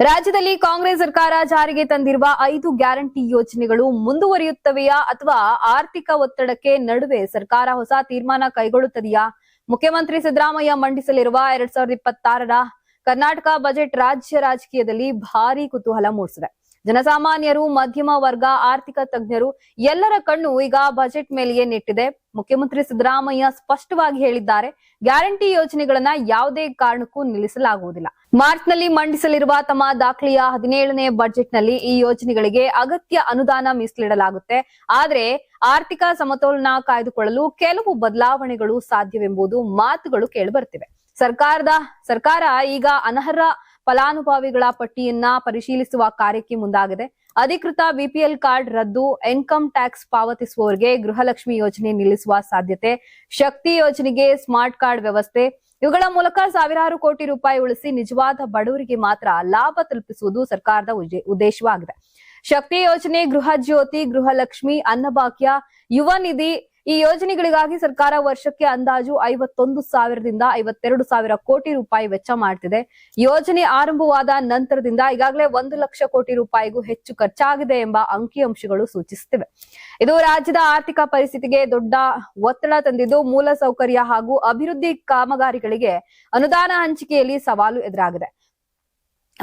ರಾಜ್ಯದಲ್ಲಿ ಕಾಂಗ್ರೆಸ್ ಸರ್ಕಾರ ಜಾರಿಗೆ ತಂದಿರುವ 5 ಗ್ಯಾರಂಟಿ ಯೋಜನೆಗಳು ಮುಂದುವರಿಯುತ್ತವೆಯಾ ಅಥವಾ ಆರ್ಥಿಕ ಒತ್ತಡಕ್ಕೆ ನಡುವೆ ಸರ್ಕಾರ ಹೊಸ ತೀರ್ಮಾನ ಕೈಗೊಳ್ಳುತ್ತದೆಯಾ? ಮುಖ್ಯಮಂತ್ರಿ ಸಿದ್ದರಾಮಯ್ಯ ಮಂಡಿಸಲಿರುವ 2026ರ ಕರ್ನಾಟಕ ಬಜೆಟ್ ರಾಜ್ಯ ರಾಜಕೀಯದಲ್ಲಿ ಭಾರೀ ಕುತೂಹಲ ಮೂಡಿಸಿದೆ. ಜನಸಾಮಾನ್ಯರು, ಮಧ್ಯಮ ವರ್ಗ, ಆರ್ಥಿಕ ತಜ್ಞರು ಎಲ್ಲರ ಕಣ್ಣು ಈಗ ಬಜೆಟ್ ಮೇಲೆಯೇ ನೆಟ್ಟಿದೆ. ಮುಖ್ಯಮಂತ್ರಿ ಸಿದ್ದರಾಮಯ್ಯ ಸ್ಪಷ್ಟವಾಗಿ ಹೇಳಿದ್ದಾರೆ, ಗ್ಯಾರಂಟಿ ಯೋಜನೆಗಳನ್ನ ಯಾವುದೇ ಕಾರಣಕ್ಕೂ ನಿಲ್ಲಿಸಲಾಗುವುದಿಲ್ಲ. ಮಾರ್ಚ್ನಲ್ಲಿ ಮಂಡಿಸಲಿರುವ ತಮ್ಮ ದಾಖಲೆಯ 17ನೇ ಬಜೆಟ್ನಲ್ಲಿ ಈ ಯೋಜನೆಗಳಿಗೆ ಅಗತ್ಯ ಅನುದಾನ ಮೀಸಲಿಡಲಾಗುತ್ತೆ. ಆದರೆ ಆರ್ಥಿಕ ಸಮತೋಲನ ಕಾಯ್ದುಕೊಳ್ಳಲು ಕೆಲವು ಬದಲಾವಣೆಗಳು ಸಾಧ್ಯವೆಂಬುದು ಮಾತುಗಳು ಕೇಳಿಬರುತ್ತಿವೆ. ಸರ್ಕಾರ ಈಗ ಅನರ್ಹ ಫಲಾನುಭವಿಗಳ ಪಟ್ಟಿಯನ್ನ ಪರಿಶೀಲಿಸುವ ಕಾರ್ಯಕ್ಕೆ ಮುಂದಾಗಿದೆ. ಅಧಿಕೃತ ಬಿಪಿಎಲ್ ಕಾರ್ಡ್ ರದ್ದು, ಇನ್ಕಮ್ ಟ್ಯಾಕ್ಸ್ ಪಾವತಿಸುವವರಿಗೆ ಗೃಹಲಕ್ಷ್ಮಿ ಯೋಜನೆ ನಿಲ್ಲಿಸುವ ಸಾಧ್ಯತೆ, ಶಕ್ತಿ ಯೋಜನೆಗೆ ಸ್ಮಾರ್ಟ್ ಕಾರ್ಡ್ ವ್ಯವಸ್ಥೆ, ಇವುಗಳ ಮೂಲಕ ಸಾವಿರಾರು ಕೋಟಿ ರೂಪಾಯಿ ಉಳಿಸಿ ನಿಜವಾದ ಬಡವರಿಗೆ ಮಾತ್ರ ಲಾಭ ತಲುಪಿಸುವುದು ಸರ್ಕಾರದ ಉದ್ದೇಶವಾಗಿದೆ. ಶಕ್ತಿ ಯೋಜನೆ, ಗೃಹ ಜ್ಯೋತಿ, ಗೃಹಲಕ್ಷ್ಮಿ, ಅನ್ನಭಾಗ್ಯ, ಯುವ ನಿಧಿ ಈ ಯೋಜನೆಗಳಿಗಾಗಿ ಸರ್ಕಾರ ವರ್ಷಕ್ಕೆ ಅಂದಾಜು 51,000ರಿಂದ 52,000 ಕೋಟಿ ರೂಪಾಯಿ ವೆಚ್ಚ ಮಾಡ್ತಿದೆ. ಯೋಜನೆ ಆರಂಭವಾದ ನಂತರದಿಂದ ಈಗಾಗಲೇ 1 ಲಕ್ಷ ಕೋಟಿ ರೂಪಾಯಿಗೂ ಹೆಚ್ಚು ಖರ್ಚಾಗಿದೆ ಎಂಬ ಅಂಕಿಅಂಶಗಳು ಸೂಚಿಸುತ್ತಿವೆ. ಇದು ರಾಜ್ಯದ ಆರ್ಥಿಕ ಪರಿಸ್ಥಿತಿಗೆ ದೊಡ್ಡ ಒತ್ತಡ ತಂದಿದ್ದು, ಮೂಲಸೌಕರ್ಯ ಹಾಗೂ ಅಭಿವೃದ್ಧಿ ಕಾಮಗಾರಿಗಳಿಗೆ ಅನುದಾನ ಹಂಚಿಕೆಯಲ್ಲಿ ಸವಾಲು ಎದುರಾಗಿದೆ.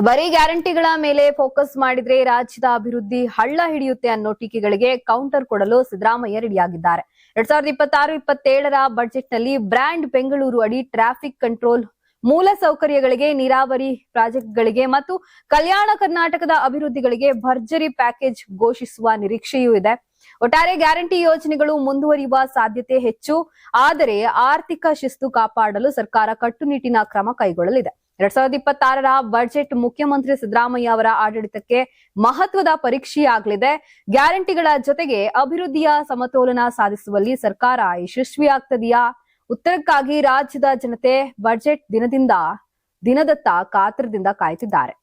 ಬರೀ ಗ್ಯಾರಂಟಿಗಳ ಮೇಲೆ ಫೋಕಸ್ ಮಾಡಿದ್ರೆ ರಾಜ್ಯದ ಅಭಿವೃದ್ಧಿ ಹಳ್ಳ ಹಿಡಿಯುತ್ತೆ ಅನ್ನೋ ಟೀಕೆಗಳಿಗೆ ಕೌಂಟರ್ ಕೊಡಲು ಸಿದ್ದರಾಮಯ್ಯ ರೆಡಿಯಾಗಿದ್ದಾರೆ. 2026-27ರ ಬಜೆಟ್ನಲ್ಲಿ ಬ್ರ್ಯಾಂಡ್ ಬೆಂಗಳೂರು ಅಡಿ ಟ್ರಾಫಿಕ್ ಕಂಟ್ರೋಲ್, ಮೂಲ ಸೌಕರ್ಯಗಳಿಗೆ, ನೀರಾವರಿ ಪ್ರಾಜೆಕ್ಟ್ಗಳಿಗೆ ಮತ್ತು ಕಲ್ಯಾಣ ಕರ್ನಾಟಕದ ಅಭಿವೃದ್ಧಿಗಳಿಗೆ ಭರ್ಜರಿ ಪ್ಯಾಕೇಜ್ ಘೋಷಿಸುವ ನಿರೀಕ್ಷೆಯೂ ಇದೆ. ಒಟ್ಟಾರೆ ಗ್ಯಾರಂಟಿ ಯೋಜನೆಗಳು ಮುಂದುವರಿಯುವ ಸಾಧ್ಯತೆ ಹೆಚ್ಚು. ಆದರೆ ಆರ್ಥಿಕ ಶಿಸ್ತು ಕಾಪಾಡಲು ಸರ್ಕಾರ ಕಟ್ಟುನಿಟ್ಟಿನ ಕ್ರಮ ಕೈಗೊಳ್ಳಲಿದೆ. 2026ರ ಬಜೆಟ್ ಮುಖ್ಯಮಂತ್ರಿ ಸಿದ್ದರಾಮಯ್ಯ ಅವರ ಆಡಳಿತಕ್ಕೆ ಮಹತ್ವದ ಪರೀಕ್ಷೆಯಾಗಲಿದೆ. ಗ್ಯಾರಂಟಿಗಳ ಜೊತೆಗೆ ಅಭಿವೃದ್ಧಿಯ ಸಮತೋಲನ ಸಾಧಿಸುವಲ್ಲಿ ಸರ್ಕಾರ ಯಶಸ್ವಿಯಾಗ್ತದೆಯಾ? ಉತ್ತರಕ್ಕಾಗಿ ರಾಜ್ಯದ ಜನತೆ ಬಜೆಟ್ ದಿನದತ್ತ ಕಾತರದಿಂದ ಕಾಯ್ತಿದ್ದಾರೆ.